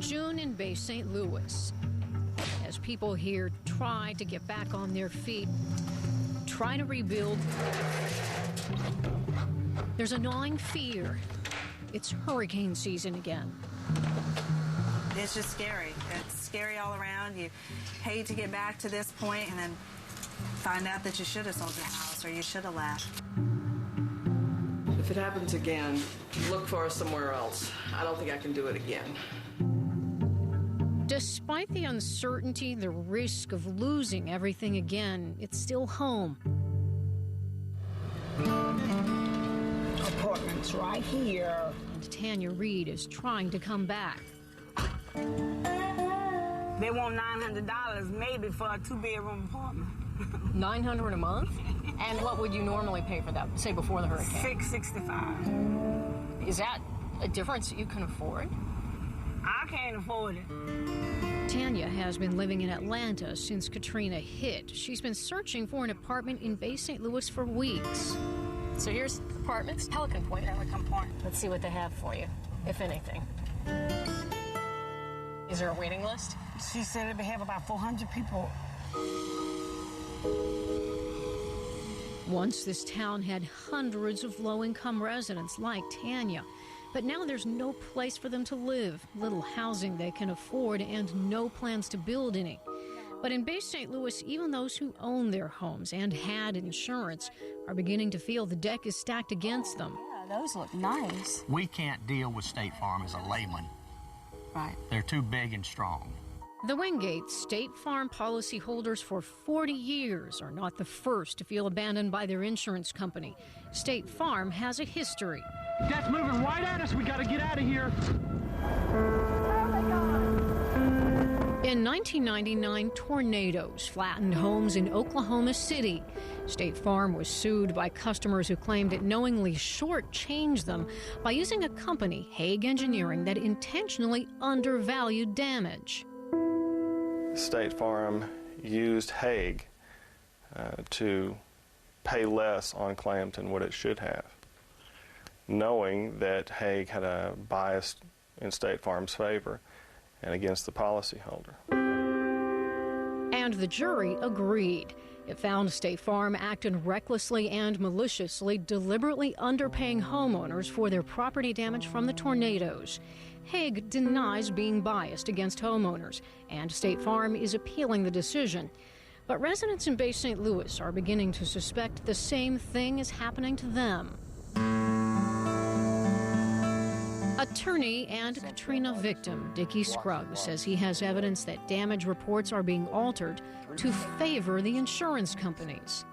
June in Bay St. Louis. As people here try to get back on their feet, try to rebuild, there's a gnawing fear. It's hurricane season again. It's just scary. It's scary all around. You hate to get back to this point and then find out that you should have sold your house or you should have left. If it happens again, look for us somewhere else. I don't think I can do it again. Despite the uncertainty, the risk of losing everything again, it's still home. Apartments right here. And Tanya Reed is trying to come back. They want $900 maybe for a two-bedroom apartment. $900 a month? And what would you normally pay for that, say, before the hurricane? $665. Is that a difference that you can afford? I can't afford it. Tanya has been living in Atlanta since Katrina hit. She's been searching for an apartment in Bay St. Louis for weeks. So here's apartments, Pelican Point. Pelican Point. Let's see what they have for you, if anything. Is there a waiting list? She said they have about 400 people. Once this town had hundreds of low-income residents like Tanya, but now there's no place for them to live, little housing they can afford, and no plans to build any. But in Bay St. Louis, even those who own their homes and had insurance are beginning to feel the deck is stacked against them. Yeah, those look nice. We can't deal with State Farm as a layman. Right. They're too big and strong. The Wingates, State Farm policyholders for 40 years, are not the first to feel abandoned by their insurance company. State Farm has a history. That's moving right at us. We got to get out of here. In 1999, tornadoes flattened homes in Oklahoma City. State Farm was sued by customers who claimed it knowingly shortchanged them by using a company, Hague Engineering, that intentionally undervalued damage. State Farm used Hague to pay less on claims than what it should have, knowing that Hague had a bias in State Farm's favor and against the policyholder. And the jury agreed. It found State Farm acted recklessly and maliciously, deliberately underpaying homeowners for their property damage from the tornadoes. Hague denies being biased against homeowners, and State Farm is appealing the decision. But residents in Bay St. Louis are beginning to suspect the same thing is happening to them. Attorney and Katrina victim Dickie Scruggs says he has evidence that damage reports are being altered to favor the insurance companies.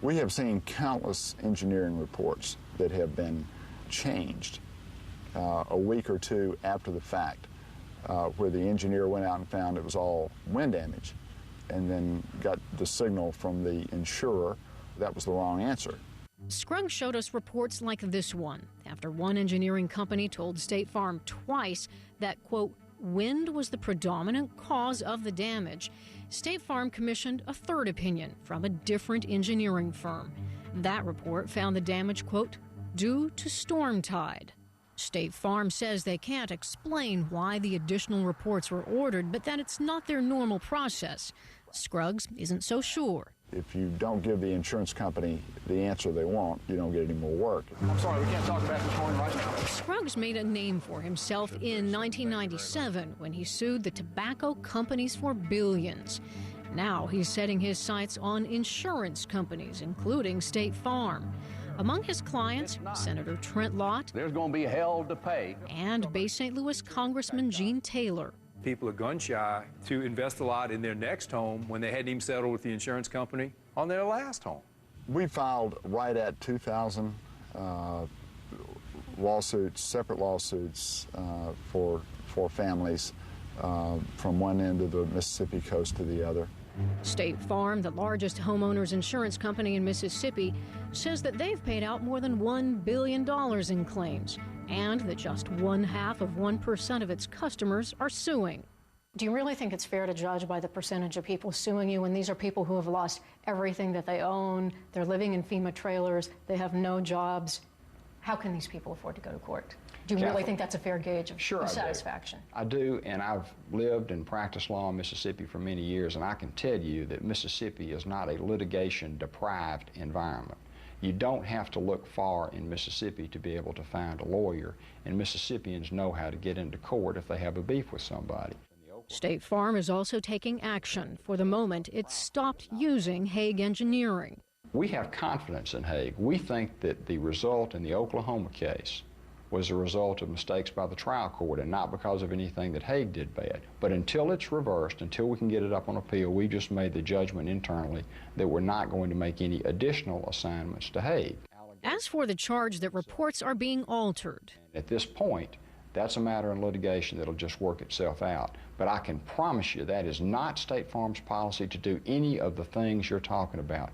We have seen countless engineering reports that have been changed a week or two after the fact, where the engineer went out and found it was all wind damage and then got the signal from the insurer that was the wrong answer. Scruggs showed us reports like this one after one engineering company told State Farm twice that, quote, wind was the predominant cause of the damage. State Farm commissioned a third opinion from a different engineering firm. That report found the damage, quote, due to storm tide. State Farm says they can't explain why the additional reports were ordered, but that it's not their normal process. Scruggs isn't so sure. If you don't give the insurance company the answer they want, you don't get any more work. I'm sorry, we can't talk about the coin right now. Scruggs made a name for himself in 1997 when he sued the tobacco companies for billions. Now he's setting his sights on insurance companies, including State Farm. Among his clients, Senator Trent Lott. There's going to be hell to pay. And Bay St. Louis Congressman Gene Taylor. People are gun shy to invest a lot in their next home when they hadn't even settled with the insurance company on their last home. We filed right at 2,000 lawsuits, separate lawsuits for families from one end of the Mississippi coast to the other. State Farm, the largest homeowners insurance company in Mississippi, says that they've paid out more than $1 billion in claims, and that just 0.5% of its customers are suing. Do you really think it's fair to judge by the percentage of people suing you when these are people who have lost everything that they own, they're living in FEMA trailers, they have no jobs? How can these people afford to go to court? Do you really think that's a fair gauge of Sure, satisfaction? I do, and I've lived and practiced law in Mississippi for many years, and I can tell you that Mississippi is not a litigation-deprived environment. You don't have to look far in Mississippi to be able to find a lawyer, and Mississippians know how to get into court if they have a beef with somebody. State Farm is also taking action. For the moment, it's stopped using Hague Engineering. We have confidence in Hague. We think that the result in the Oklahoma case was a result of mistakes by the trial court and not because of anything that Hague did bad. But until it's reversed, until we can get it up on appeal, we just made the judgment internally that we're not going to make any additional assignments to Hague. As for the charge that reports are being altered, at this point, that's a matter in litigation that'll just work itself out. But I can promise you that is not State Farm's policy to do any of the things you're talking about.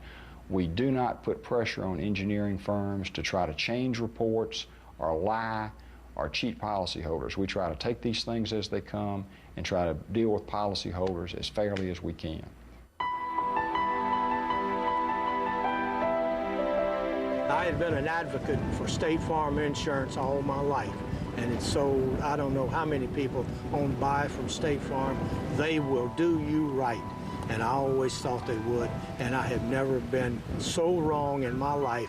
We do not put pressure on engineering firms to try to change reports or lie or cheat policyholders. We try to take these things as they come and try to deal with policyholders as fairly as we can. I had been an advocate for State Farm Insurance all my life, and it's sold, I don't know how many people own buy from State Farm. They will do you right, and I always thought they would, and I have never been so wrong in my life.